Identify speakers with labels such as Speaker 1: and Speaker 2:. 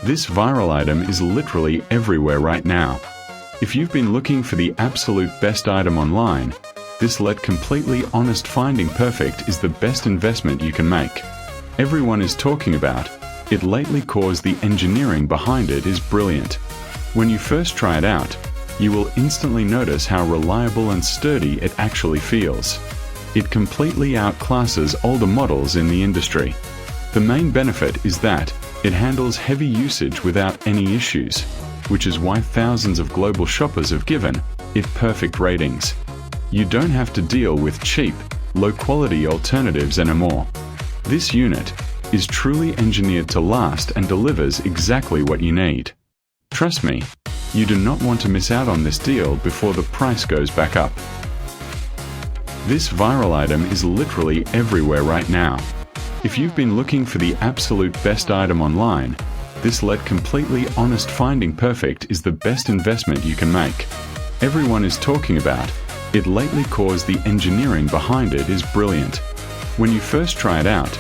Speaker 1: This viral item is literally everywhere right now. If you've been looking for the absolute best item online, this LED completely honest finding perfect is the best investment you can make. Everyone is talking about it lately cause the engineering behind it is brilliant. When you first try it out, you will instantly notice how reliable and sturdy it actually feels. It completely outclasses older models in the industry. The main benefit is that it handles heavy usage without any issues, which is why thousands of global shoppers have given it perfect ratings. You don't have to deal with cheap, low-quality alternatives anymore. This unit is truly engineered to last and delivers exactly what you need. Trust me, you do not want to miss out on this deal before the price goes back up. This viral item is literally everywhere right now. If you've been looking for the absolute best item online, this LED completely honest finding perfect is the best investment you can make. Everyone is talking about it lately cause the engineering behind it is brilliant. When you first try it out,